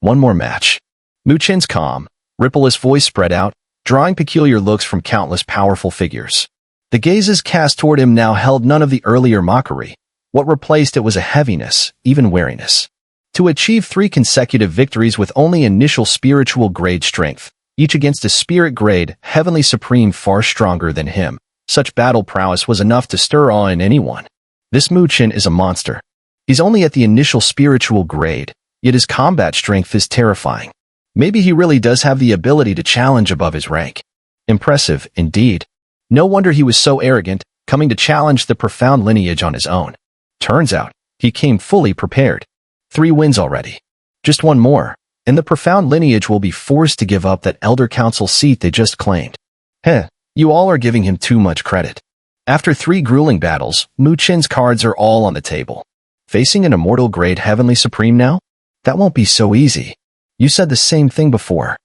One more match. Mu Chen's calm, rippleless voice spread out, drawing peculiar looks from countless powerful figures. The gazes cast toward him now held none of the earlier mockery. What replaced it was a heaviness, even wariness. To achieve 3 consecutive victories with only initial spiritual grade strength, each against a spirit grade, heavenly supreme far stronger than him, such battle prowess was enough to stir awe in anyone. This Mu Chen is a monster. He's only at the initial spiritual grade, yet his combat strength is terrifying. Maybe he really does have the ability to challenge above his rank. Impressive, indeed. No wonder he was so arrogant, coming to challenge the profound lineage on his own. Turns out, he came fully prepared. 3 wins already. Just one more, and the profound lineage will be forced to give up that elder council seat they just claimed. Heh, you all are giving him too much credit. After 3 grueling battles, Mu Chen's cards are all on the table. Facing an immortal grade heavenly supreme now? That won't be so easy. You said the same thing before.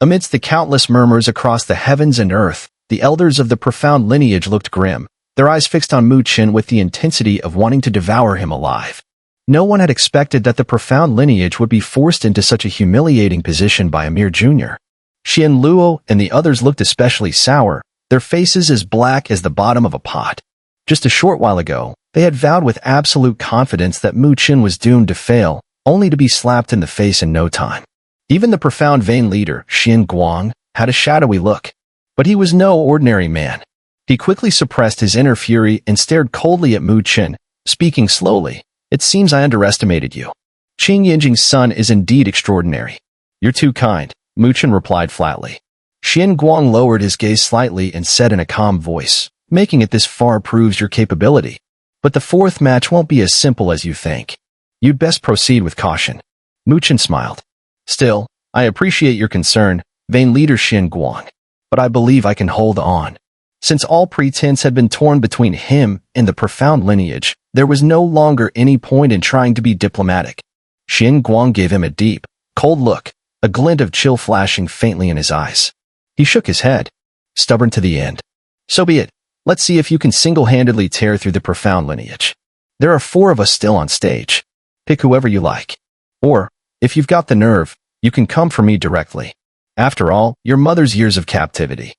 Amidst the countless murmurs across the heavens and earth, the elders of the profound lineage looked grim, their eyes fixed on Mu Chen with the intensity of wanting to devour him alive. No one had expected that the profound lineage would be forced into such a humiliating position by a mere junior. Xian Luo and the others looked especially sour, their faces as black as the bottom of a pot. Just a short while ago, they had vowed with absolute confidence that Mu Chen was doomed to fail, only to be slapped in the face in no time. Even the profound vain leader, Xin Guang, had a shadowy look. But he was no ordinary man. He quickly suppressed his inner fury and stared coldly at Mu Chen, speaking slowly. It seems I underestimated you. Qing Yinjing's son is indeed extraordinary. You're too kind, Mu Chen replied flatly. Xin Guang lowered his gaze slightly and said in a calm voice, making it this far proves your capability. But the 4th match won't be as simple as you think. You'd best proceed with caution. Mu Chen smiled. Still, I appreciate your concern, vain leader Xin Guang. But I believe I can hold on. Since all pretense had been torn between him and the profound lineage, there was no longer any point in trying to be diplomatic. Xin Guang gave him a deep, cold look, a glint of chill flashing faintly in his eyes. He shook his head, stubborn to the end. So be it. Let's see if you can single-handedly tear through the profound lineage. There are 4 of us still on stage. Pick whoever you like. Or, if you've got the nerve, you can come for me directly. After all, your mother's years of captivity.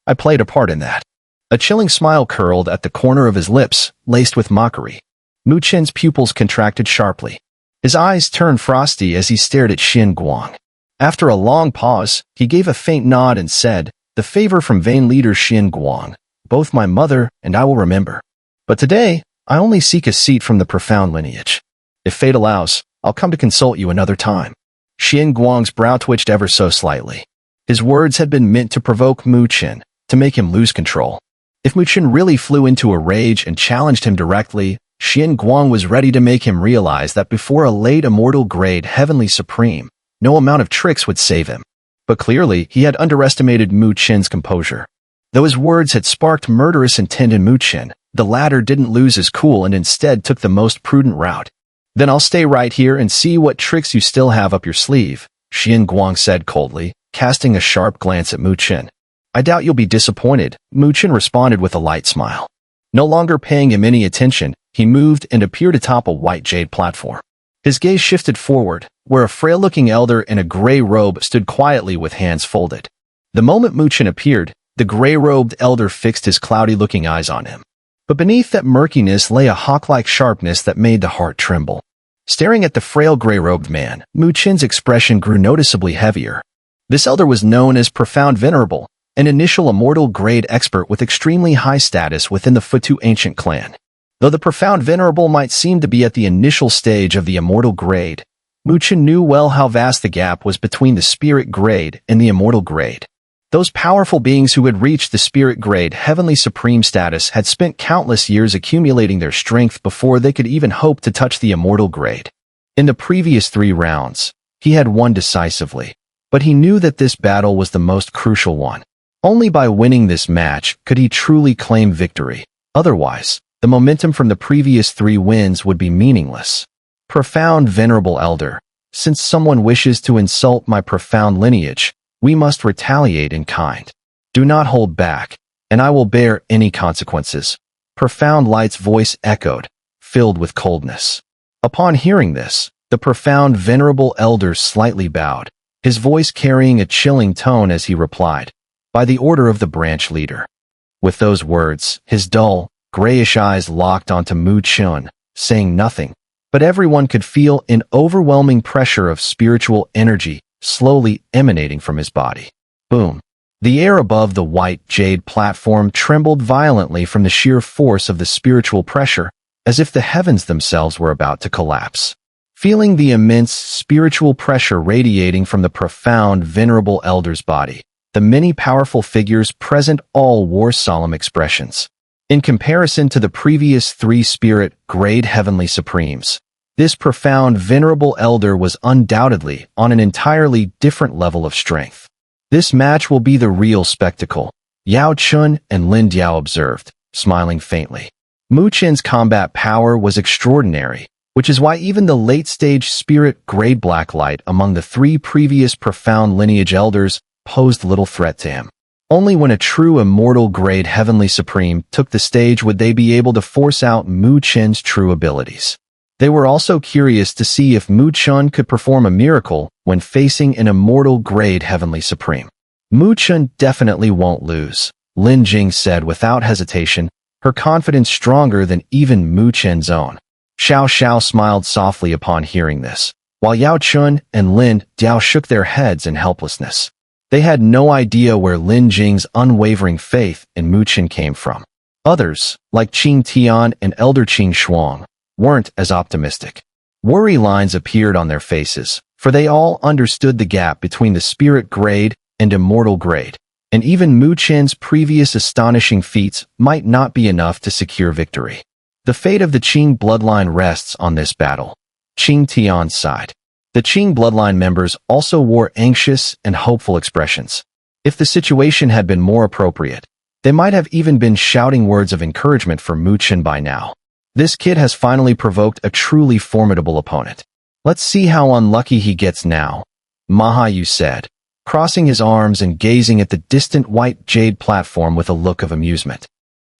I played a part in that. A chilling smile curled at the corner of his lips, laced with mockery. Mu Chen's pupils contracted sharply. His eyes turned frosty as he stared at Xin Guang. After a long pause, he gave a faint nod and said, the favor from vain leader Xin Guang, both my mother and I will remember. But today, I only seek a seat from the profound lineage. If fate allows, I'll come to consult you another time. Xin Guang's brow twitched ever so slightly. His words had been meant to provoke Mu Chen, to make him lose control. If Mu Chen really flew into a rage and challenged him directly, Xin Guang was ready to make him realize that before a late immortal grade heavenly supreme, no amount of tricks would save him. But clearly, he had underestimated Mu Chen's composure. Though his words had sparked murderous intent in Mu Chen, the latter didn't lose his cool and instead took the most prudent route. Then I'll stay right here and see what tricks you still have up your sleeve, Xin Guang said coldly, casting a sharp glance at Mu Chen. I doubt you'll be disappointed, Mu Chen responded with a light smile. No longer paying him any attention, he moved and appeared atop a white jade platform. His gaze shifted forward, where a frail-looking elder in a gray robe stood quietly with hands folded. The moment Mu Chen appeared, the gray-robed elder fixed his cloudy-looking eyes on him. But beneath that murkiness lay a hawk-like sharpness that made the heart tremble. Staring at the frail gray-robed man, Mu Chen's expression grew noticeably heavier. This elder was known as Profound Venerable, an initial immortal grade expert with extremely high status within the Futu ancient clan. Though the Profound Venerable might seem to be at the initial stage of the immortal grade, Mu Chen knew well how vast the gap was between the spirit grade and the immortal grade. Those powerful beings who had reached the spirit grade heavenly supreme status had spent countless years accumulating their strength before they could even hope to touch the immortal grade. In the previous 3 rounds, he had won decisively, but he knew that this battle was the most crucial one. Only by winning this match could he truly claim victory. Otherwise, the momentum from the previous 3 wins would be meaningless. Profound Venerable Elder, since someone wishes to insult my profound lineage, we must retaliate in kind. Do not hold back, and I will bear any consequences. Profound Light's voice echoed, filled with coldness. Upon hearing this, The profound venerable elder slightly bowed, his voice carrying a chilling tone as he replied, "By the order of the branch leader." With those words, his dull, grayish eyes locked onto Mu Chen, saying nothing, but everyone could feel an overwhelming pressure of spiritual energy slowly emanating from his body. Boom. The air above the white jade platform trembled violently from the sheer force of the spiritual pressure, as if the heavens themselves were about to collapse. Feeling the immense spiritual pressure radiating from the profound venerable elder's body, the many powerful figures present all wore solemn expressions. In comparison to the previous 3 spirit grade heavenly supremes, this profound venerable elder was undoubtedly on an entirely different level of strength. "This match will be the real spectacle," Yao Chun and Lin Diao observed, smiling faintly. Mu Chen's combat power was extraordinary, which is why even the late-stage spirit grade black light among the 3 previous profound lineage elders posed little threat to him. Only when a true immortal grade heavenly supreme took the stage would they be able to force out Mu Chen's true abilities. They were also curious to see if Mu Chen could perform a miracle when facing an immortal grade heavenly supreme. "Mu Chen definitely won't lose," Lin Jing said without hesitation, her confidence stronger than even Mu Chen's own. Xiao Xiao smiled softly upon hearing this, while Yao Chun and Lin Diao shook their heads in helplessness. They had no idea where Lin Jing's unwavering faith in Mu Chen came from. Others, like Qing Tian and Elder Qing Shuang, weren't as optimistic. Worry lines appeared on their faces, for they all understood the gap between the spirit grade and immortal grade, and even Mu Chen's previous astonishing feats might not be enough to secure victory. The fate of the Qing bloodline rests on this battle. Qing Tian sighed. The Qing bloodline members also wore anxious and hopeful expressions. If the situation had been more appropriate, they might have even been shouting words of encouragement for Mu Chen by now. This kid has finally provoked a truly formidable opponent. "Let's see how unlucky he gets now," Mahayu said, crossing his arms and gazing at the distant white jade platform with a look of amusement.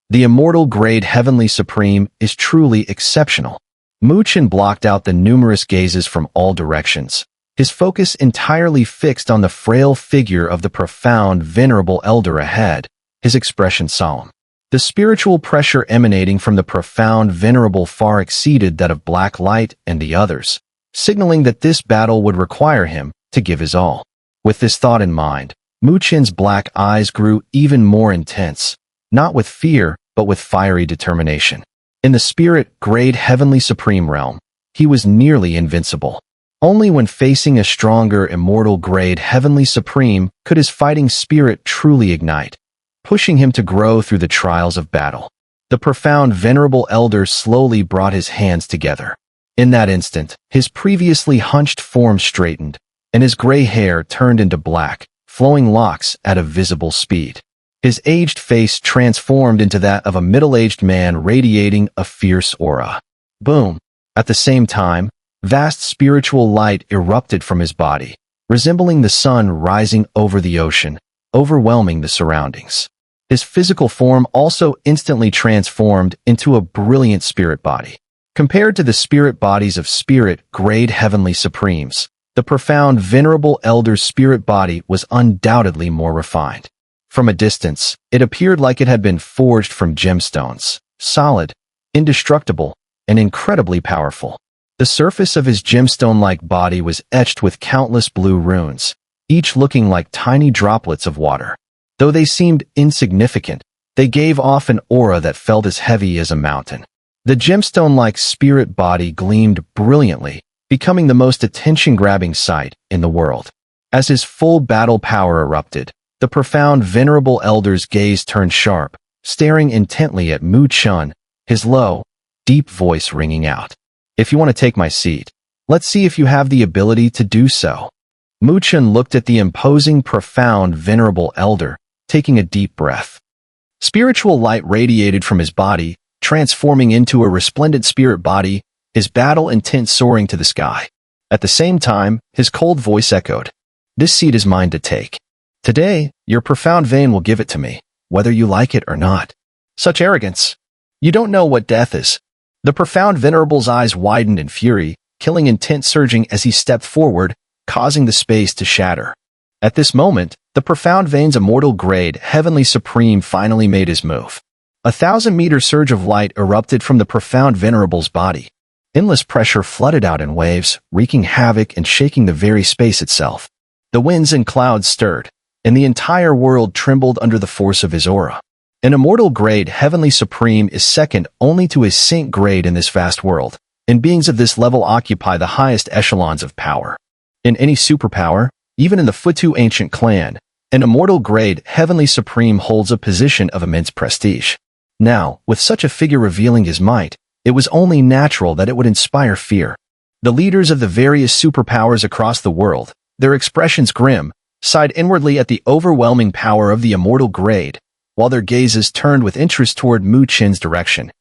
The immortal grade heavenly supreme is truly exceptional. Mu Chen blocked out the numerous gazes from all directions, his focus entirely fixed on the frail figure of the profound venerable elder ahead, his expression solemn. The spiritual pressure emanating from the profound venerable far exceeded that of Black Light and the others, signaling that this battle would require him to give his all. With this thought in mind, Mu Chen's black eyes grew even more intense, not with fear, but with fiery determination. In the spirit grade heavenly supreme realm, he was nearly invincible. Only when facing a stronger immortal grade heavenly supreme could his fighting spirit truly ignite, pushing him to grow through the trials of battle. The profound venerable elder slowly brought his hands together. In that instant, his previously hunched form straightened, and his gray hair turned into black, flowing locks at a visible speed. His aged face transformed into that of a middle-aged man radiating a fierce aura. Boom! At the same time, vast spiritual light erupted from his body, resembling the sun rising over the ocean, overwhelming the surroundings. His physical form also instantly transformed into a brilliant spirit body. Compared to the spirit bodies of spirit-grade heavenly supremes, the profound venerable elder's spirit body was undoubtedly more refined. From a distance, it appeared like it had been forged from gemstones, solid, indestructible, and incredibly powerful. The surface of his gemstone-like body was etched with countless blue runes, each looking like tiny droplets of water. Though they seemed insignificant, they gave off an aura that felt as heavy as a mountain. The gemstone-like spirit body gleamed brilliantly, becoming the most attention-grabbing sight in the world. As his full battle power erupted, the profound venerable elder's gaze turned sharp, staring intently at Mu Chen, his low, deep voice ringing out. "If you want to take my seat, let's see if you have the ability to do so." Mu Chen looked at the imposing profound venerable elder, taking a deep breath. Spiritual light radiated from his body, transforming into a resplendent spirit body, his battle intent soaring to the sky. At the same time, his cold voice echoed, "This seat is mine to take. Today, your profound vein will give it to me, whether you like it or not." Such arrogance! You don't know what death is. The profound venerable's eyes widened in fury, killing intent surging as he stepped forward, causing the space to shatter. At this moment, the profound veins immortal grade Heavenly Supreme finally made his move. 1,000-meter surge of light erupted from the profound venerable's body. Endless pressure flooded out in waves, wreaking havoc and shaking the very space itself. The winds and clouds stirred, and the entire world trembled under the force of his aura. An immortal grade Heavenly Supreme is second only to a saint grade in this vast world, and beings of this level occupy the highest echelons of power. In any superpower, even in the Futu ancient clan, an immortal grade Heavenly Supreme holds a position of immense prestige. Now, with such a figure revealing his might, it was only natural that it would inspire fear. The leaders of the various superpowers across the world, their expressions grim, sighed inwardly at the overwhelming power of the immortal grade, while their gazes turned with interest toward Mu Chen's direction,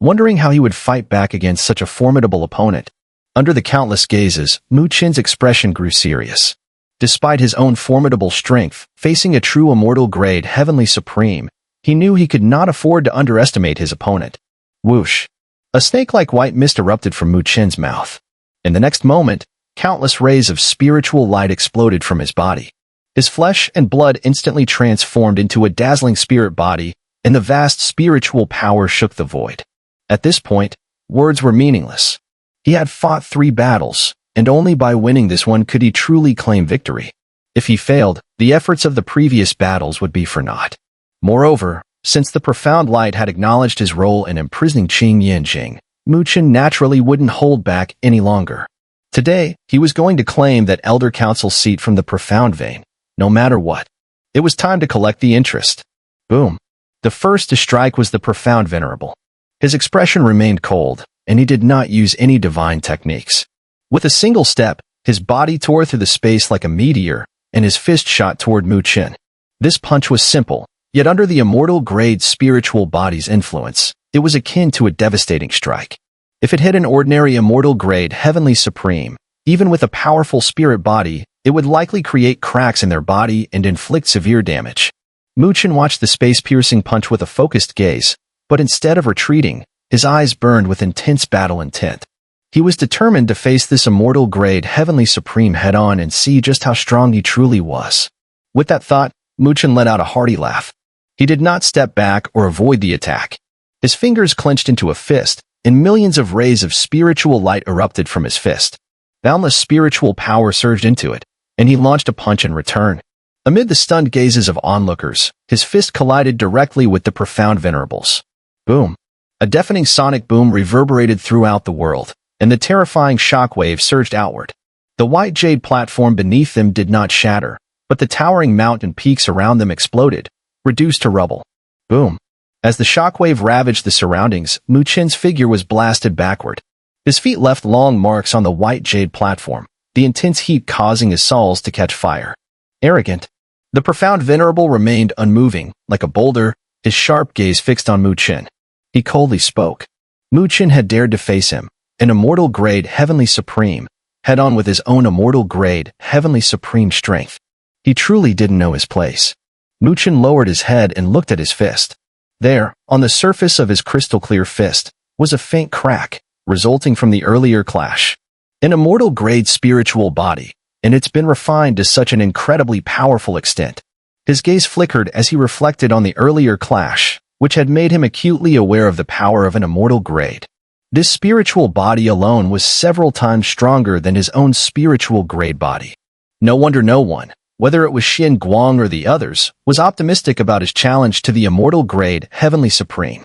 wondering how he would fight back against such a formidable opponent. Under the countless gazes, Mu Chen's expression grew serious. Despite his own formidable strength, facing a true immortal grade Heavenly Supreme, he knew he could not afford to underestimate his opponent. Whoosh! A snake-like white mist erupted from Mu Chen's mouth. In the next moment, countless rays of spiritual light exploded from his body. His flesh and blood instantly transformed into a dazzling spirit body, and the vast spiritual power shook the void. At this point, words were meaningless. He had fought 3 battles, and only by winning this one could he truly claim victory. If he failed, the efforts of the previous battles would be for naught. Moreover, since the profound light had acknowledged his role in imprisoning Qing Yanjing, Mu Chen naturally wouldn't hold back any longer. Today, he was going to claim that Elder Council's seat from the profound vein, no matter what. It was time to collect the interest. Boom. The first to strike was the profound venerable. His expression remained cold, and he did not use any divine techniques. With a single step, his body tore through the space like a meteor, and his fist shot toward Mu Chen. This punch was simple, yet under the immortal grade spiritual body's influence, it was akin to a devastating strike. If it hit an ordinary immortal grade Heavenly Supreme, even with a powerful spirit body, it would likely create cracks in their body and inflict severe damage. Mu Chen watched the space-piercing punch with a focused gaze, but instead of retreating, his eyes burned with intense battle intent. He was determined to face this immortal grade Heavenly Supreme head-on and see just how strong he truly was. With that thought, Mu Chen let out a hearty laugh. He did not step back or avoid the attack. His fingers clenched into a fist, and millions of rays of spiritual light erupted from his fist. Boundless spiritual power surged into it, and he launched a punch in return. Amid the stunned gazes of onlookers, his fist collided directly with the profound venerables. Boom! A deafening sonic boom reverberated throughout the world, and the terrifying shockwave surged outward. The white jade platform beneath them did not shatter, but the towering mountain peaks around them exploded, reduced to rubble. Boom! As the shockwave ravaged the surroundings, Mu Chen's figure was blasted backward. His feet left long marks on the white jade platform, the intense heat causing his soles to catch fire. Arrogant. The profound venerable remained unmoving, like a boulder, his sharp gaze fixed on Mu Chen. He coldly spoke. Mu Chen had dared to face him, an immortal grade Heavenly Supreme, head-on with his own immortal grade Heavenly Supreme strength. He truly didn't know his place. Mu Chen lowered his head and looked at his fist. There, on the surface of his crystal-clear fist, was a faint crack, resulting from the earlier clash. An immortal grade spiritual body, and it's been refined to such an incredibly powerful extent. His gaze flickered as he reflected on the earlier clash, which had made him acutely aware of the power of an immortal grade. This spiritual body alone was several times stronger than his own spiritual grade body. No wonder no one, whether it was Xin Guang or the others, was optimistic about his challenge to the immortal grade Heavenly Supreme.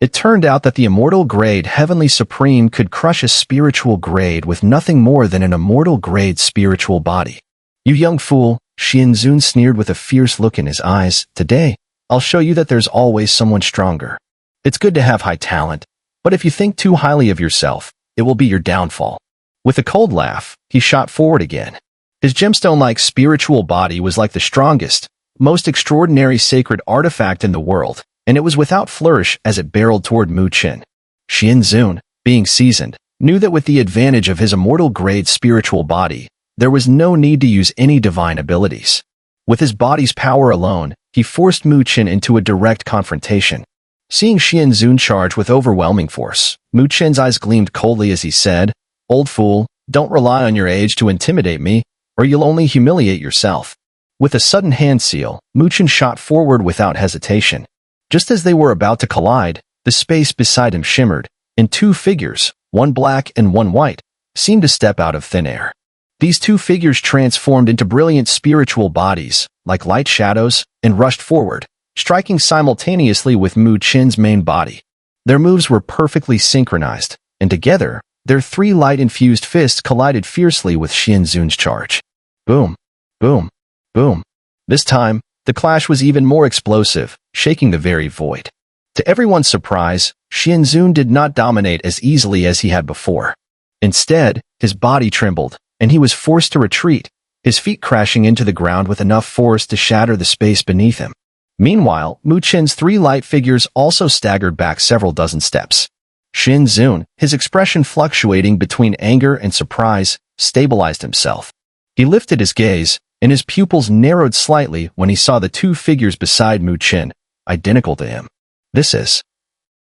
It turned out that the immortal grade Heavenly Supreme could crush a spiritual grade with nothing more than an immortal grade spiritual body. "You young fool," Xianzun sneered with a fierce look in his eyes. "Today, I'll show you that there's always someone stronger. It's good to have high talent, but if you think too highly of yourself, it will be your downfall." With a cold laugh, he shot forward again. His gemstone-like spiritual body was like the strongest, most extraordinary sacred artifact in the world, and it was without flourish as it barreled toward Mu Chen. Xianzun, being seasoned, knew that with the advantage of his immortal grade spiritual body, there was no need to use any divine abilities. With his body's power alone, he forced Mu Chen into a direct confrontation. Seeing Xianzun charge with overwhelming force, Mu Chen's eyes gleamed coldly as he said, Old fool, don't rely on your age to intimidate me, or you'll only humiliate yourself. With a sudden hand seal, Mu Chen shot forward without hesitation. Just as they were about to collide, the space beside him shimmered, and two figures, one black and one white, seemed to step out of thin air. These two figures transformed into brilliant spiritual bodies, like light shadows, and rushed forward, striking simultaneously with Mu Chen's main body. Their moves were perfectly synchronized, and together, their three light-infused fists collided fiercely with Xun'er's charge. Boom, boom, boom. This time, the clash was even more explosive, shaking the very void. To everyone's surprise, Xun'er did not dominate as easily as he had before. Instead, his body trembled, and he was forced to retreat, his feet crashing into the ground with enough force to shatter the space beneath him. Meanwhile, Mu Chen's three light figures also staggered back several dozen steps. Xun'er, his expression fluctuating between anger and surprise, stabilized himself. He lifted his gaze, and his pupils narrowed slightly when he saw the two figures beside Mu Chen, identical to him. This is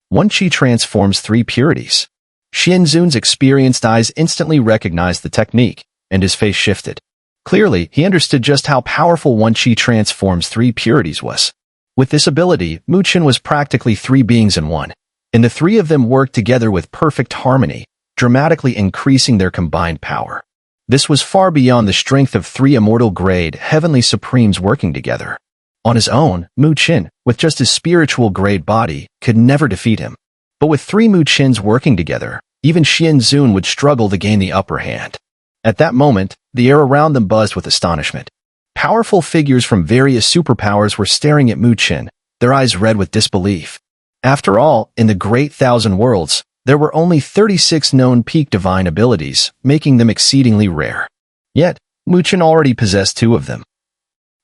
one Qi transforms three purities. Xun'er's experienced eyes instantly recognized the technique, and his face shifted. Clearly, he understood just how powerful one Qi transforms three purities was. With this ability, Mu Chen was practically three beings in one, and the three of them worked together with perfect harmony, dramatically increasing their combined power. This was far beyond the strength of three immortal-grade heavenly supremes working together. On his own, Mu Chen, with just his spiritual-grade body, could never defeat him. But with three Mu Chens working together, even Xun'er would struggle to gain the upper hand. At that moment, the air around them buzzed with astonishment. Powerful figures from various superpowers were staring at Mu Chen, their eyes red with disbelief. After all, in the Great Thousand Worlds, there were only 36 known peak divine abilities, making them exceedingly rare. Yet, Mu Chen already possessed two of them.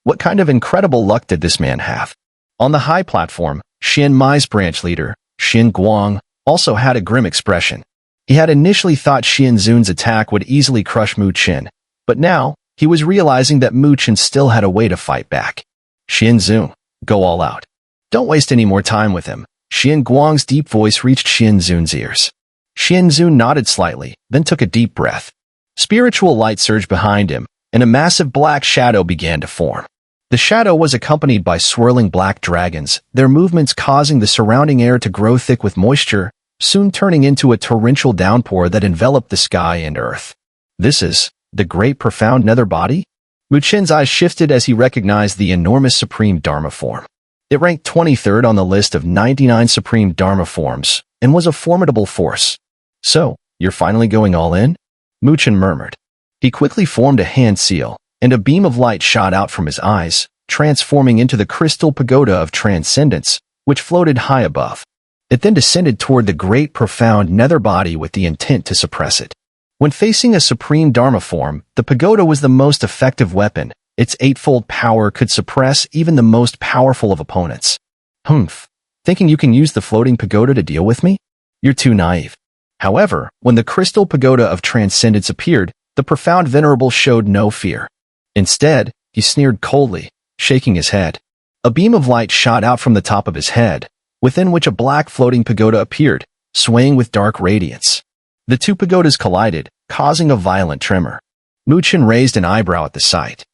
What kind of incredible luck did this man have? On the high platform, Xian Mai's branch leader, Xin Guang, also had a grim expression. He had initially thought Xun'er's attack would easily crush Mu Chen, but now, he was realizing that Mu Chen still had a way to fight back. Xun'er, go all out. Don't waste any more time with him. Xin Guang's deep voice reached Xun'er's ears. Xun'er nodded slightly, then took a deep breath. Spiritual light surged behind him, and a massive black shadow began to form. The shadow was accompanied by swirling black dragons, their movements causing the surrounding air to grow thick with moisture, soon turning into a torrential downpour that enveloped the sky and earth. This is the great profound nether body? Mu Chen's eyes shifted as he recognized the enormous supreme Dharma form. It ranked 23rd on the list of 99 supreme Dharma forms, and was a formidable force. So, you're finally going all in? Mu Chen murmured. He quickly formed a hand seal, and a beam of light shot out from his eyes, transforming into the crystal pagoda of transcendence, which floated high above. It then descended toward the great profound nether body with the intent to suppress it. When facing a supreme Dharma form, the pagoda was the most effective weapon. Its eightfold power could suppress even the most powerful of opponents. Humph. Thinking you can use the floating pagoda to deal with me? You're too naive. However, when the crystal pagoda of transcendence appeared, the profound venerable showed no fear. Instead, he sneered coldly, shaking his head. A beam of light shot out from the top of his head, within which a black floating pagoda appeared, swaying with dark radiance. The two pagodas collided, causing a violent tremor. Mu Chen raised an eyebrow at the sight.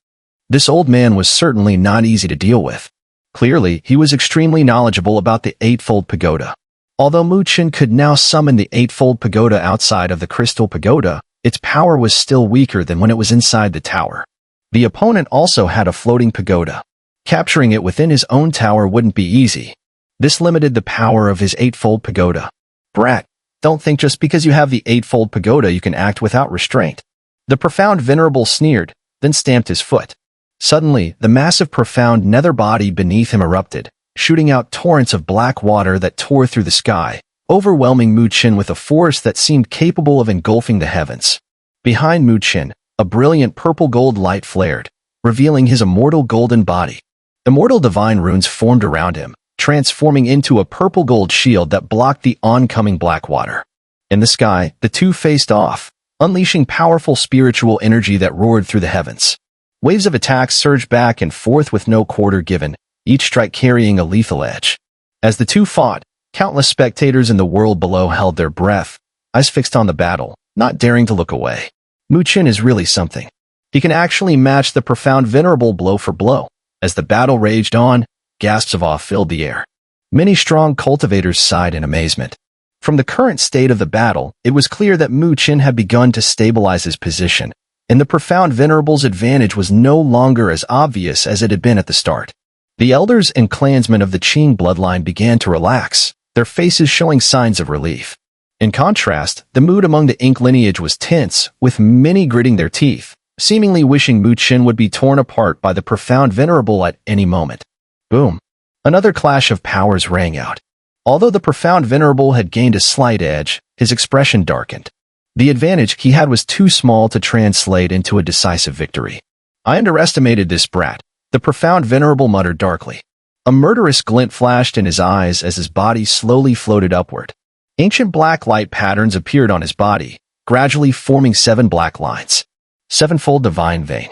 This old man was certainly not easy to deal with. Clearly, he was extremely knowledgeable about the Eightfold Pagoda. Although Mu Chen could now summon the Eightfold Pagoda outside of the Crystal Pagoda, its power was still weaker than when it was inside the tower. The opponent also had a floating pagoda. Capturing it within his own tower wouldn't be easy. This limited the power of his Eightfold Pagoda. Brat, don't think just because you have the Eightfold Pagoda you can act without restraint. The profound venerable sneered, then stamped his foot. Suddenly, the massive profound nether body beneath him erupted, shooting out torrents of black water that tore through the sky, overwhelming Mu Chen with a force that seemed capable of engulfing the heavens. Behind Mu Chen, a brilliant purple-gold light flared, revealing his immortal golden body. Immortal divine runes formed around him, transforming into a purple-gold shield that blocked the oncoming black water. In the sky, the two faced off, unleashing powerful spiritual energy that roared through the heavens. Waves of attacks surged back and forth with no quarter given, each strike carrying a lethal edge. As the two fought, countless spectators in the world below held their breath, eyes fixed on the battle, not daring to look away. Mu Chen is really something. He can actually match the profound venerable blow for blow. As the battle raged on, gasps of awe filled the air. Many strong cultivators sighed in amazement. From the current state of the battle, it was clear that Mu Chen had begun to stabilize his position, and the profound venerable's advantage was no longer as obvious as it had been at the start. The elders and clansmen of the Qing bloodline began to relax, their faces showing signs of relief. In contrast, the mood among the Ink lineage was tense, with many gritting their teeth, seemingly wishing Mu Chen would be torn apart by the profound venerable at any moment. Boom. Another clash of powers rang out. Although the profound venerable had gained a slight edge, his expression darkened. The advantage he had was too small to translate into a decisive victory. I underestimated this brat, the profound venerable muttered darkly. A murderous glint flashed in his eyes as his body slowly floated upward. Ancient black light patterns appeared on his body, gradually forming 7 black lines. Sevenfold divine vein.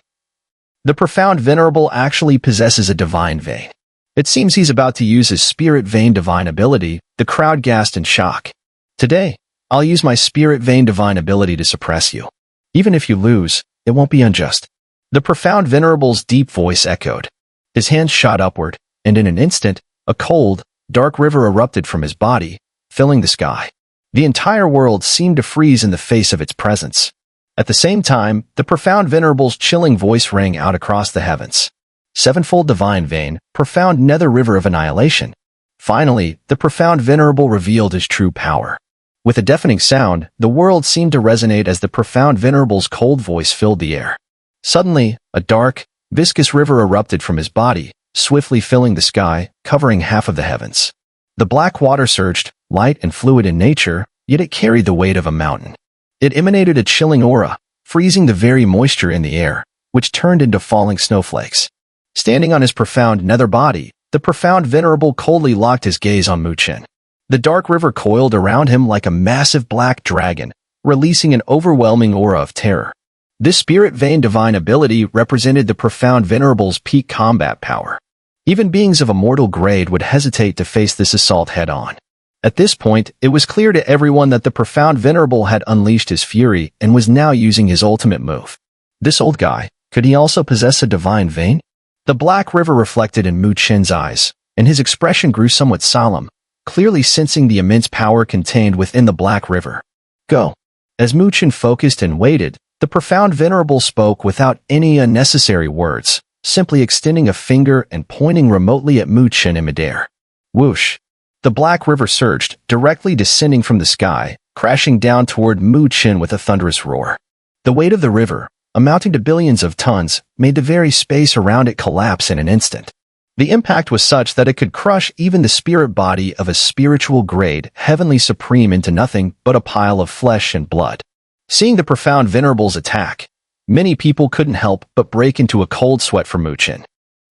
The profound venerable actually possesses a divine vein. It seems he's about to use his spirit vein divine ability. The crowd gasped in shock. Today, I'll use my spirit vein divine ability to suppress you. Even if you lose, it won't be unjust. The profound venerable's deep voice echoed. His hands shot upward, and in an instant, a cold, dark river erupted from his body, filling the sky. The entire world seemed to freeze in the face of its presence. At the same time, the profound venerable's chilling voice rang out across the heavens. Sevenfold divine vein, profound nether river of annihilation. Finally, the profound venerable revealed his true power. With a deafening sound, the world seemed to resonate as the profound venerable's cold voice filled the air. Suddenly, a dark, viscous river erupted from his body, swiftly filling the sky, covering half of the heavens. The black water surged, light and fluid in nature, yet it carried the weight of a mountain. It emanated a chilling aura, freezing the very moisture in the air, which turned into falling snowflakes. Standing on his profound nether body, the profound venerable coldly locked his gaze on Mu Chen. The dark river coiled around him like a massive black dragon, releasing an overwhelming aura of terror. This spirit vein divine ability represented the profound venerable's peak combat power. Even beings of immortal grade would hesitate to face this assault head-on. At this point, it was clear to everyone that the profound venerable had unleashed his fury and was now using his ultimate move. This old guy, could he also possess a divine vein? The black river reflected in Mu Chen's eyes, and his expression grew somewhat solemn, clearly sensing the immense power contained within the black river. Go. As Mu Chen focused and waited, the profound venerable spoke without any unnecessary words, simply extending a finger and pointing remotely at Mu Chen in midair. Whoosh! The black river surged, directly descending from the sky, crashing down toward Mu Chen with a thunderous roar. The weight of the river, amounting to billions of tons, made the very space around it collapse in an instant. The impact was such that it could crush even the spirit body of a spiritual grade heavenly supreme into nothing but a pile of flesh and blood. Seeing the profound venerable's attack, many people couldn't help but break into a cold sweat for Mu Chen.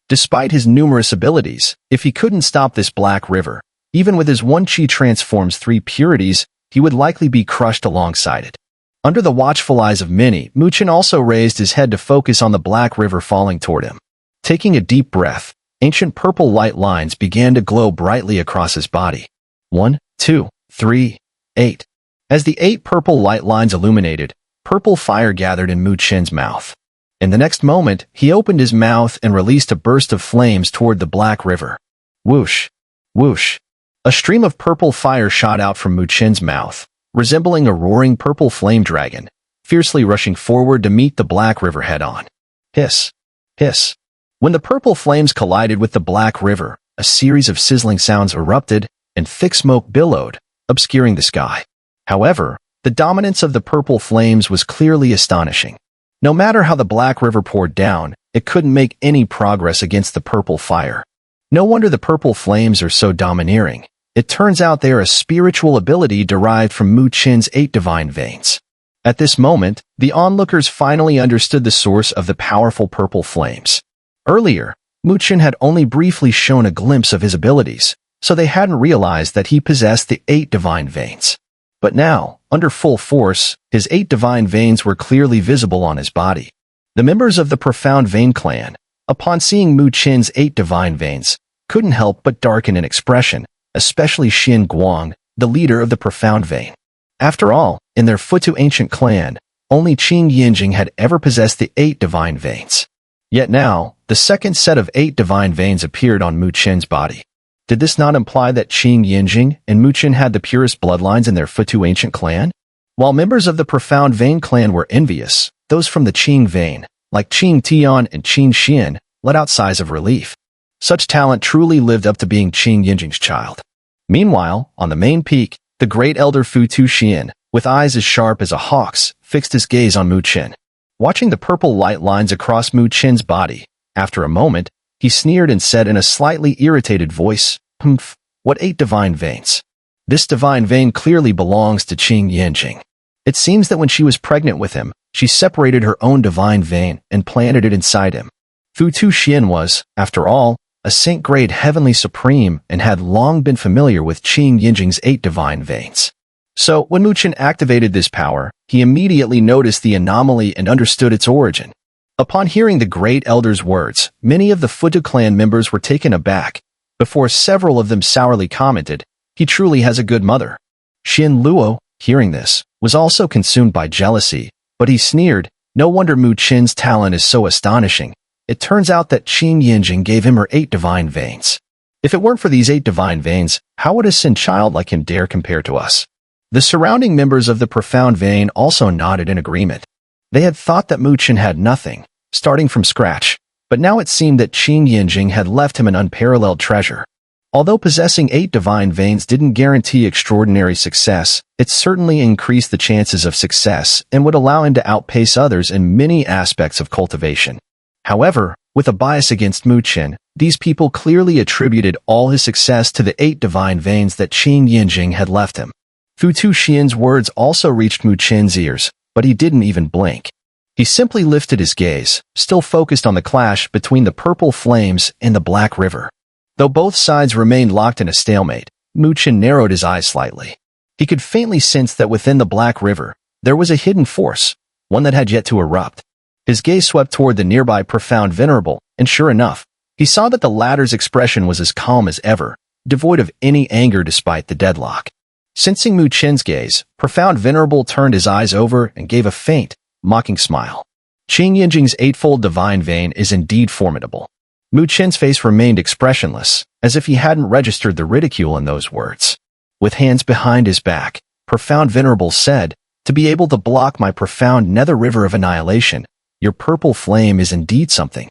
Despite his numerous abilities, if he couldn't stop this black river, even with his one chi transforms 3 purities, he would likely be crushed alongside it. Under the watchful eyes of many, Mu Chen also raised his head to focus on the black river falling toward him. Taking a deep breath, ancient purple light lines began to glow brightly across his body. 1, 2, 3, 8. As the 8 purple light lines illuminated, purple fire gathered in Mu Chen's mouth. In the next moment, he opened his mouth and released a burst of flames toward the black river. Whoosh! Whoosh! A stream of purple fire shot out from Mu Chen's mouth, resembling a roaring purple flame dragon, fiercely rushing forward to meet the black river head-on. Hiss! Hiss! When the purple flames collided with the black river, a series of sizzling sounds erupted, and thick smoke billowed, obscuring the sky. However, the dominance of the purple flames was clearly astonishing. No matter how the black river poured down, it couldn't make any progress against the purple fire. No wonder the purple flames are so domineering. It turns out they are a spiritual ability derived from Mu Chen's 8 divine veins. At this moment, the onlookers finally understood the source of the powerful purple flames. Earlier, Mu Chen had only briefly shown a glimpse of his abilities, so they hadn't realized that he possessed the 8 divine veins. But now, under full force, his 8 divine veins were clearly visible on his body. The members of the Profound Vein clan, upon seeing Mu Chen's 8 divine veins, couldn't help but darken in expression, especially Xin Guang, the leader of the Profound Vein. After all, In their Futu ancient clan, only Qing Yinjing had ever possessed the 8 divine veins. Yet now, the second set of 8 divine veins appeared on Mu Chen's body. Did this not imply that Qing Yinjing and Mu Chen had the purest bloodlines in their Futu ancient clan? While members of the Profound Vein clan were envious, those from the Qing vein, like Qing Tian and Qing Xian, let out sighs of relief. Such talent truly lived up to being Qing Yinjing's child. Meanwhile, on the main peak, the great elder Futu Xian, with eyes as sharp as a hawk's, fixed his gaze on Mu Chen. Watching the purple light lines across Mu Chen's body, after a moment, he sneered and said in a slightly irritated voice, "Humph, what 8 divine veins? This divine vein clearly belongs to Qing Yinjing. It seems that when she was pregnant with him, she separated her own divine vein and planted it inside him. Futu Xian was, after all, a saint-grade heavenly supreme and had long been familiar with Qing Yinjing's 8 divine veins. So, when Mu Chen activated this power, he immediately noticed the anomaly and understood its origin. Upon hearing the great elder's words, many of the Futu clan members were taken aback, before several of them sourly commented, "He truly has a good mother." Xin Luo, hearing this, was also consumed by jealousy, but he sneered, "No wonder Mu Chen's talent is so astonishing. It turns out that Qing Yinjing gave him her 8 divine veins. If it weren't for these 8 divine veins, how would a sin child like him dare compare to us?" The surrounding members of the Profound Vein also nodded in agreement. They had thought that Mu Chen had nothing, starting from scratch, but now it seemed that Qing Yinjing had left him an unparalleled treasure. Although possessing 8 divine veins didn't guarantee extraordinary success, it certainly increased the chances of success and would allow him to outpace others in many aspects of cultivation. However, with a bias against Mu Chen, these people clearly attributed all his success to the 8 divine veins that Qing Yinjing had left him. Futu Xian's words also reached Mu Chen's ears, but he didn't even blink. He simply lifted his gaze, still focused on the clash between the purple flames and the Black River. Though both sides remained locked in a stalemate, Mu Chen narrowed his eyes slightly. He could faintly sense that within the Black River, there was a hidden force, one that had yet to erupt. His gaze swept toward the nearby Profound Venerable, and sure enough, he saw that the latter's expression was as calm as ever, devoid of any anger despite the deadlock. Sensing Mu Chen's gaze, Profound Venerable turned his eyes over and gave a faint, mocking smile. Qing Yinjing's 8-fold divine vein is indeed formidable. Mu Chen's face remained expressionless, as if he hadn't registered the ridicule in those words. With hands behind his back, Profound Venerable said, "To be able to block my profound nether river of annihilation, your purple flame is indeed something.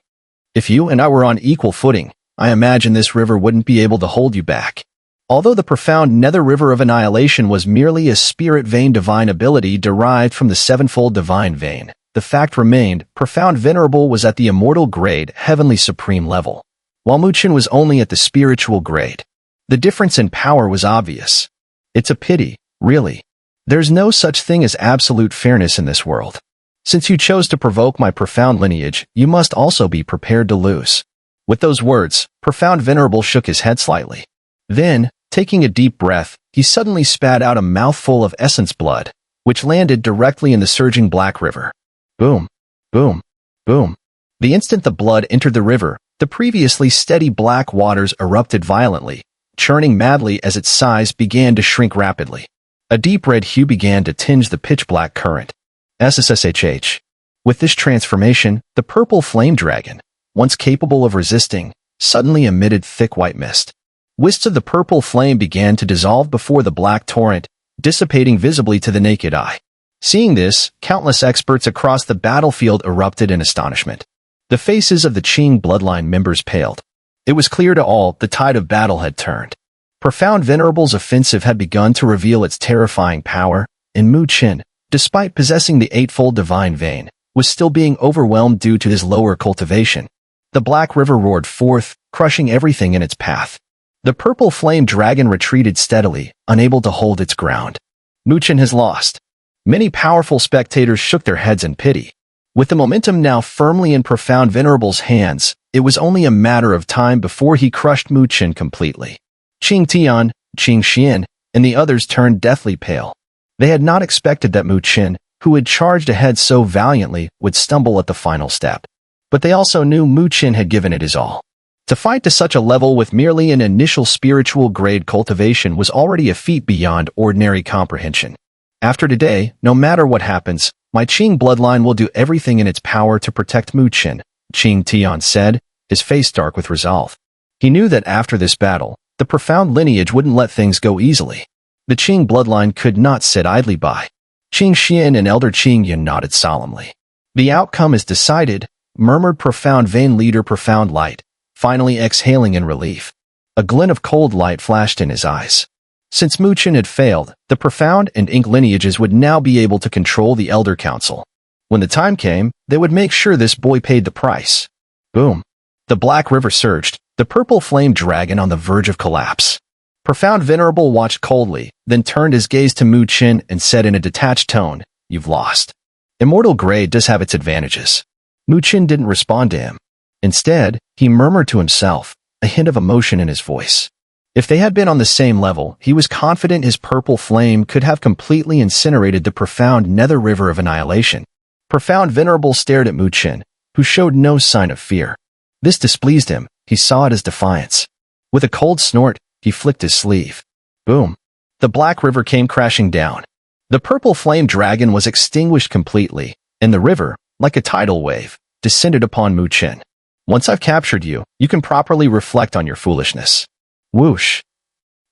If you and I were on equal footing, I imagine this river wouldn't be able to hold you back." Although the profound nether river of annihilation was merely a spirit vein divine ability derived from the 7-fold divine vein, the fact remained, Profound Venerable was at the immortal grade heavenly supreme level, while Mu Chen was only at the spiritual grade. The difference in power was obvious. It's a pity, really. There's no such thing as absolute fairness in this world. Since you chose to provoke my profound lineage, you must also be prepared to lose. With those words, Profound Venerable shook his head slightly. Then, taking a deep breath, he suddenly spat out a mouthful of essence blood, which landed directly in the surging Black River. Boom, boom, boom. The instant the blood entered the river, the previously steady black waters erupted violently, churning madly as its size began to shrink rapidly. A deep red hue began to tinge the pitch-black current. SSSHH. With this transformation, the purple flame dragon, once capable of resisting, suddenly emitted thick white mist. Wisps of the purple flame began to dissolve before the black torrent, dissipating visibly to the naked eye. Seeing this, countless experts across the battlefield erupted in astonishment. The faces of the Qing bloodline members paled. It was clear to all the tide of battle had turned. Profound Venerable's offensive had begun to reveal its terrifying power, and Mu Chen, despite possessing the 8-fold divine vein, was still being overwhelmed due to his lower cultivation. The Black River roared forth, crushing everything in its path. The purple flame dragon retreated steadily, unable to hold its ground. Mu Chen has lost. Many powerful spectators shook their heads in pity. With the momentum now firmly in Profound Venerable's hands, it was only a matter of time before he crushed Mu Chen completely. Qing Tian, Qing Xian, and the others turned deathly pale. They had not expected that Mu Chen, who had charged ahead so valiantly, would stumble at the final step. But they also knew Mu Chen had given it his all. To fight to such a level with merely an initial spiritual grade cultivation was already a feat beyond ordinary comprehension. After today, no matter what happens, my Qing bloodline will do everything in its power to protect Mu Chen, Qing Tian said, his face dark with resolve. He knew that after this battle, the profound lineage wouldn't let things go easily. The Qing bloodline could not sit idly by. Qing Xian and Elder Qing Yun nodded solemnly. The outcome is decided, murmured Profound Vein Leader Profound Light, finally exhaling in relief. A glint of cold light flashed in his eyes. Since Mu Chen had failed, the Profound and Ink lineages would now be able to control the Elder Council. When the time came, they would make sure this boy paid the price. Boom. The Black River surged, the purple flame dragon on the verge of collapse. Profound Venerable watched coldly, then turned his gaze to Mu Chen and said in a detached tone, "You've lost." Immortal grade does have its advantages. Mu Chen didn't respond to him. Instead, he murmured to himself, a hint of emotion in his voice. If they had been on the same level, he was confident his purple flame could have completely incinerated the profound nether river of annihilation. Profound Venerable stared at Mu Chen, who showed no sign of fear. This displeased him. He saw it as defiance. With a cold snort, he flicked his sleeve. Boom. The Black River came crashing down. The purple flame dragon was extinguished completely, and the river, like a tidal wave, descended upon Mu Chen. Once I've captured you, you can properly reflect on your foolishness. Whoosh.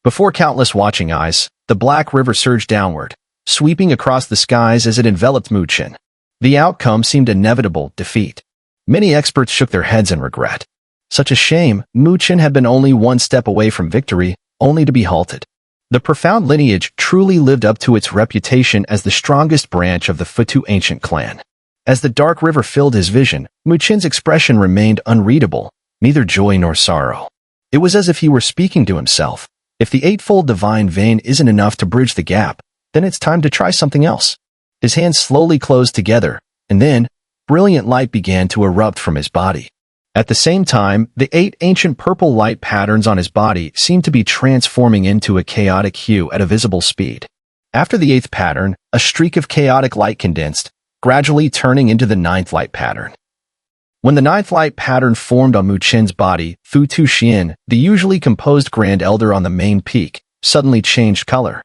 Before countless watching eyes, the Black River surged downward, sweeping across the skies as it enveloped Mu Chen. The outcome seemed inevitable: defeat. Many experts shook their heads in regret. Such a shame, Mu Chen had been only one step away from victory, only to be halted. The Profound lineage truly lived up to its reputation as the strongest branch of the Futu ancient clan. As the dark river filled his vision, Mu Chen's expression remained unreadable, neither joy nor sorrow. It was as if he were speaking to himself. If the eightfold divine vein isn't enough to bridge the gap, then it's time to try something else. His hands slowly closed together, and then, brilliant light began to erupt from his body. At the same time, the 8 ancient purple light patterns on his body seemed to be transforming into a chaotic hue at a visible speed. After the 8th pattern, a streak of chaotic light condensed, gradually turning into the 9th light pattern. When the 9th light pattern formed on Mu Chen's body, Fu Tu Xian, the usually composed Grand Elder on the main peak, suddenly changed color.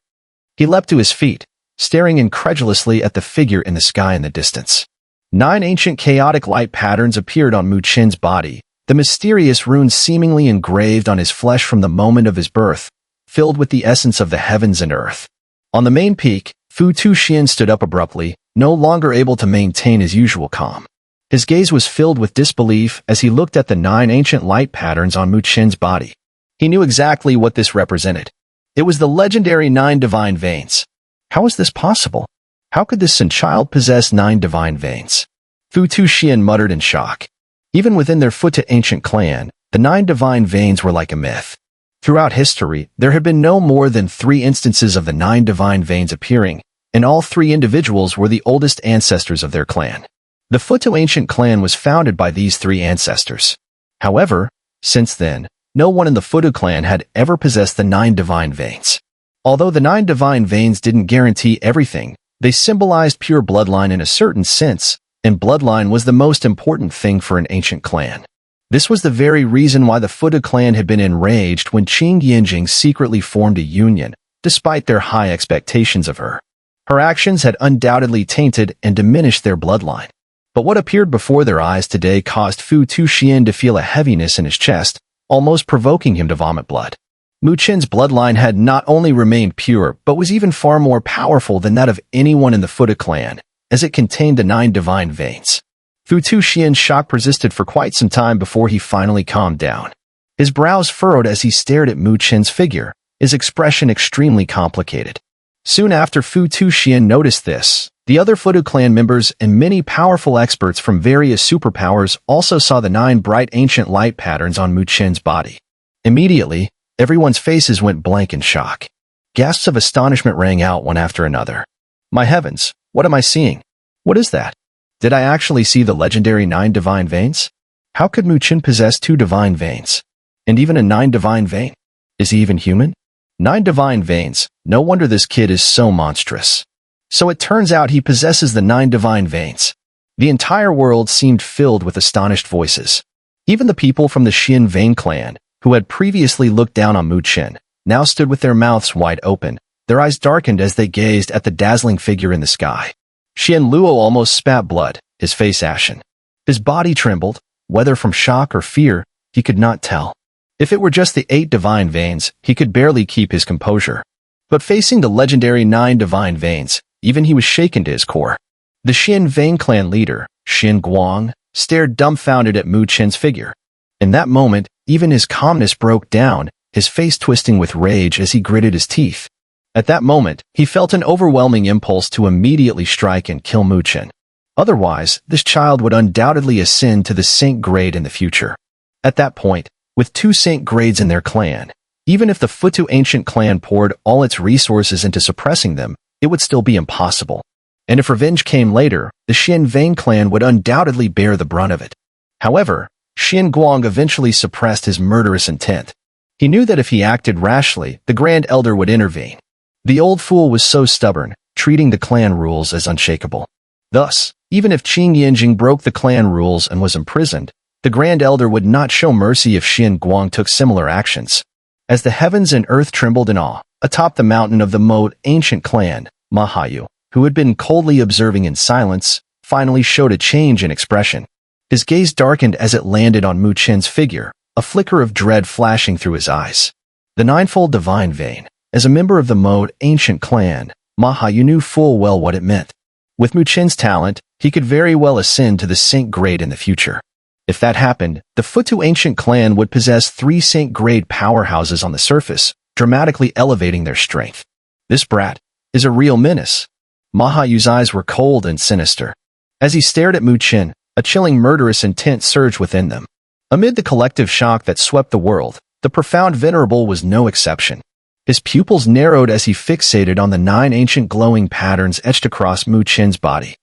He leapt to his feet, staring incredulously at the figure in the sky in the distance. 9 ancient chaotic light patterns appeared on Mu Chen's body, the mysterious runes seemingly engraved on his flesh from the moment of his birth, filled with the essence of the heavens and earth. On the main peak, Fu Tu Xian stood up abruptly, no longer able to maintain his usual calm. His gaze was filled with disbelief as he looked at the 9 ancient light patterns on Mu Chen's body. He knew exactly what this represented. It was the legendary 9 divine veins. How was this possible? How could this child possess 9 divine veins? Fu Tu Xian muttered in shock. Even within their Futa ancient clan, the 9 divine veins were like a myth. Throughout history, there had been no more than 3 instances of the 9 divine veins appearing, and all 3 individuals were the oldest ancestors of their clan. The Futu ancient clan was founded by these 3 ancestors. However, since then, no one in the Futu clan had ever possessed the 9 divine veins. Although the 9 divine veins didn't guarantee everything, they symbolized pure bloodline in a certain sense, and bloodline was the most important thing for an ancient clan. This was the very reason why the Futu clan had been enraged when Qing Yanjing secretly formed a union, despite their high expectations of her. Her actions had undoubtedly tainted and diminished their bloodline. But what appeared before their eyes today caused Fu Tu Xian to feel a heaviness in his chest, almost provoking him to vomit blood. Mu Chen's bloodline had not only remained pure, but was even far more powerful than that of anyone in the Futa clan, as it contained the 9 divine veins. Fu Tu Xian's shock persisted for quite some time before he finally calmed down. His brows furrowed as he stared at Mu Chen's figure, his expression extremely complicated. Soon after Fu Tu Xian noticed this, the other Futu clan members and many powerful experts from various superpowers also saw the 9 bright ancient light patterns on Mu Chen's body. Immediately, everyone's faces went blank in shock. Gasps of astonishment rang out one after another. My heavens, what am I seeing? What is that? Did I actually see the legendary 9 divine veins? How could Mu Chen possess 2 divine veins? And even a 9 divine vein? Is he even human? 9 divine veins, no wonder this kid is so monstrous. So it turns out he possesses the 9 divine veins. The entire world seemed filled with astonished voices. Even the people from the Xian Vein clan, who had previously looked down on Mu Chen, now stood with their mouths wide open, their eyes darkened as they gazed at the dazzling figure in the sky. Xian Luo almost spat blood, his face ashen. His body trembled, whether from shock or fear, he could not tell. If it were just the 8 divine veins, he could barely keep his composure. But facing the legendary 9 divine veins, even he was shaken to his core. The Xian Vein clan leader, Xin Guang, stared dumbfounded at Mu Chen's figure. In that moment, even his calmness broke down, his face twisting with rage as he gritted his teeth. At that moment, he felt an overwhelming impulse to immediately strike and kill Mu Chen. Otherwise, this child would undoubtedly ascend to the saint grade in the future. At that point, with 2 saint grades in their clan, even if the Futu ancient clan poured all its resources into suppressing them, it would still be impossible. And if revenge came later, the Xian Vein clan would undoubtedly bear the brunt of it. However, Xin Guang eventually suppressed his murderous intent. He knew that if he acted rashly, the Grand Elder would intervene. The old fool was so stubborn, treating the clan rules as unshakable. Thus, even if Qing Yinjing broke the clan rules and was imprisoned, the Grand Elder would not show mercy if Xin Guang took similar actions. As the heavens and earth trembled in awe, atop the mountain of the Moat ancient clan, Mahayu, who had been coldly observing in silence, finally showed a change in expression. His gaze darkened as it landed on Mu Chen's figure, a flicker of dread flashing through his eyes. The ninefold divine vein. As a member of the Moat ancient clan, Mahayu knew full well what it meant. With Mu Chen's talent, he could very well ascend to the saint grade in the future. If that happened, the Futu ancient clan would possess 3 saint grade powerhouses on the surface, dramatically elevating their strength. This brat is a real menace. Mahayu's eyes were cold and sinister. As he stared at Mu Chen, a chilling murderous intent surged within them. Amid the collective shock that swept the world, the profound venerable was no exception. His pupils narrowed as he fixated on the 9 ancient glowing patterns etched across Mu Chen's body.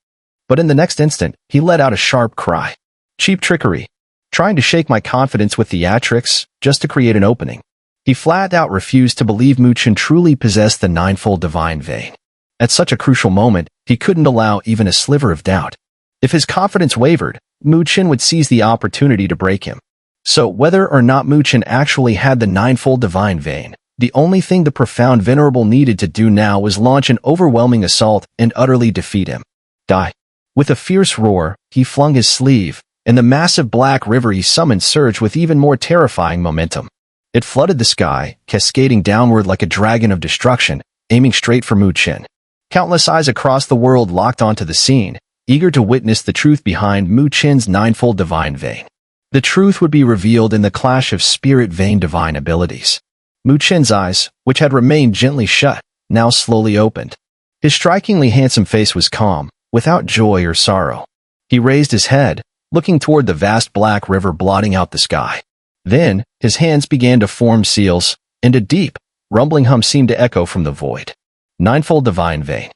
But in the next instant, he let out a sharp cry. Cheap trickery. Trying to shake my confidence with theatrics, just to create an opening. He flat out refused to believe Mu Chen truly possessed the ninefold divine vein. At such a crucial moment, he couldn't allow even a sliver of doubt. If his confidence wavered, Mu Chen would seize the opportunity to break him. So whether or not Mu Chen actually had the ninefold divine vein, the only thing the profound venerable needed to do now was launch an overwhelming assault and utterly defeat him. Die. With a fierce roar, he flung his sleeve, and the massive black river he summoned surged with even more terrifying momentum. It flooded the sky, cascading downward like a dragon of destruction, aiming straight for Mu Chen. Countless eyes across the world locked onto the scene, eager to witness the truth behind Mu Chen's ninefold divine vein. The truth would be revealed in the clash of spirit vein divine abilities. Mu Chen's eyes, which had remained gently shut, now slowly opened. His strikingly handsome face was calm, without joy or sorrow. He raised his head, looking toward the vast black river blotting out the sky. Then, his hands began to form seals, and a deep, rumbling hum seemed to echo from the void. Ninefold divine vein.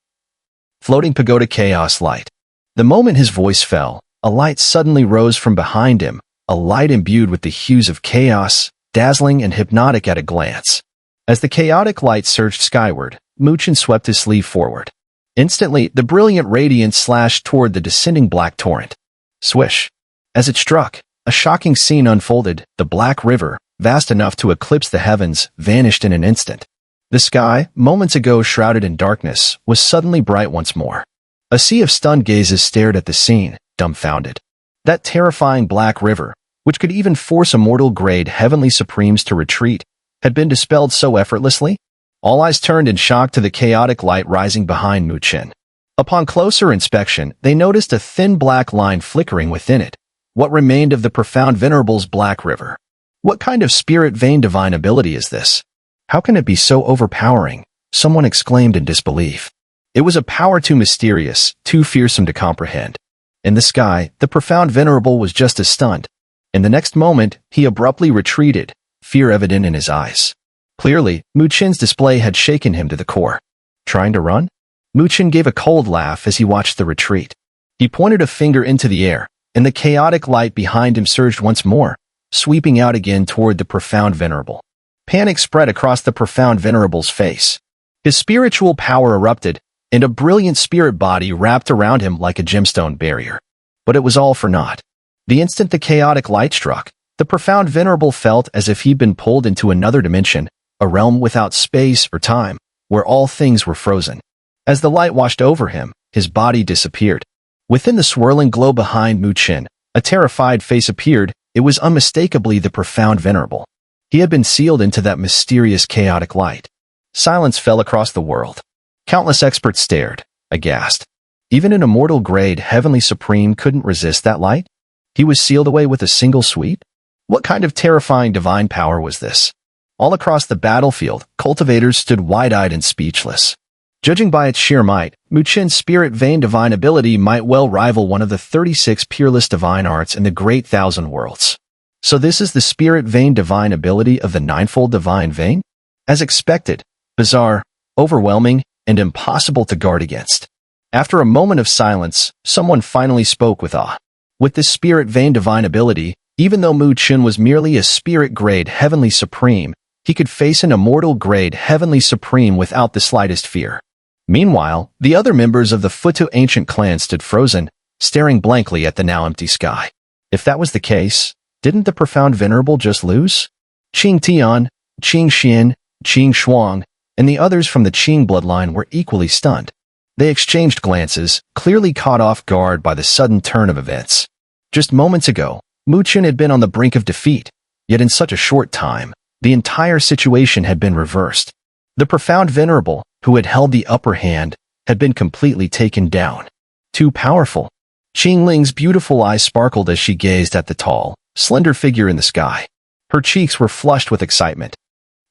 Floating pagoda chaos light. The moment his voice fell, a light suddenly rose from behind him, a light imbued with the hues of chaos, dazzling and hypnotic at a glance. As the chaotic light surged skyward, Mu Chen swept his sleeve forward. Instantly, the brilliant radiance slashed toward the descending black torrent. Swish. As it struck, a shocking scene unfolded. The black river, vast enough to eclipse the heavens, vanished in an instant. The sky, moments ago shrouded in darkness, was suddenly bright once more. A sea of stunned gazes stared at the scene, dumbfounded. That terrifying black river, which could even force immortal-grade heavenly supremes to retreat, had been dispelled so effortlessly? All eyes turned in shock to the chaotic light rising behind Mu Chen. Upon closer inspection, they noticed a thin black line flickering within it. What remained of the profound venerable's black river? What kind of spirit vein divine ability is this? How can it be so overpowering? Someone exclaimed in disbelief. It was a power too mysterious, too fearsome to comprehend. In the sky, the profound venerable was just as stunned. In the next moment, he abruptly retreated, fear evident in his eyes. Clearly, Mu Chen's display had shaken him to the core. Trying to run? Mu Chen gave a cold laugh as he watched the retreat. He pointed a finger into the air, and the chaotic light behind him surged once more, sweeping out again toward the profound venerable. Panic spread across the profound venerable's face. His spiritual power erupted, and a brilliant spirit body wrapped around him like a gemstone barrier. But it was all for naught. The instant the chaotic light struck, the profound venerable felt as if he'd been pulled into another dimension, a realm without space or time, where all things were frozen. As the light washed over him, his body disappeared. Within the swirling glow behind Mu Chen, a terrified face appeared. It was unmistakably the profound venerable. He had been sealed into that mysterious chaotic light. Silence fell across the world. Countless experts stared, aghast. Even an immortal grade heavenly supreme couldn't resist that light? He was sealed away with a single sweep? What kind of terrifying divine power was this? All across the battlefield, cultivators stood wide-eyed and speechless. Judging by its sheer might, Mu Chen's spirit vein divine ability might well rival one of the 36 peerless divine arts in the Great Thousand Worlds. So this is the spirit vein divine ability of the ninefold divine vein? As expected, bizarre, overwhelming, and impossible to guard against. After a moment of silence, someone finally spoke with awe. With this spirit vein divine ability, even though Mu Chen was merely a spirit grade heavenly supreme, he could face an immortal grade heavenly supreme without the slightest fear. Meanwhile, the other members of the Futu ancient clan stood frozen, staring blankly at the now empty sky. If that was the case, didn't the profound venerable just lose? Qing Tian, Qing Xian, Qing Shuang, and the others from the Qing bloodline were equally stunned. They exchanged glances, clearly caught off guard by the sudden turn of events. Just moments ago, Mu Chen had been on the brink of defeat, yet in such a short time, the entire situation had been reversed. The profound venerable, who had held the upper hand, had been completely taken down. Too powerful. Qing Ling's beautiful eyes sparkled as she gazed at the tall, slender figure in the sky. Her cheeks were flushed with excitement.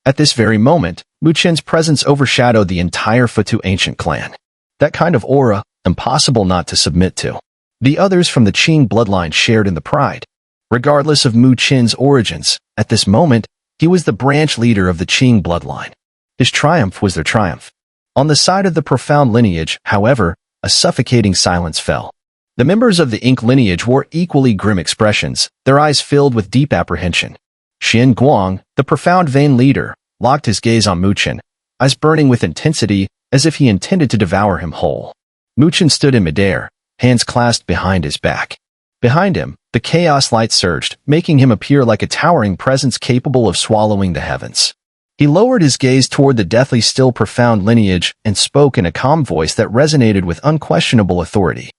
At this very moment, Mu Chen's presence overshadowed the entire Futu ancient clan. That kind of aura, impossible not to submit to. The others from the Qing bloodline shared in the pride. Regardless of Mu Chen's origins, at this moment, he was the branch leader of the Qing bloodline. His triumph was their triumph. On the side of the profound lineage, however, a suffocating silence fell. The members of the Ink lineage wore equally grim expressions, their eyes filled with deep apprehension. Xian Guang, the profound vein leader, locked his gaze on Mu Chen, eyes burning with intensity as if he intended to devour him whole. Mu Chen stood in midair, hands clasped behind his back. Behind him, the chaos light surged, making him appear like a towering presence capable of swallowing the heavens. He lowered his gaze toward the deathly still profound lineage and spoke in a calm voice that resonated with unquestionable authority.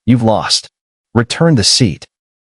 You've lost. Return the seat.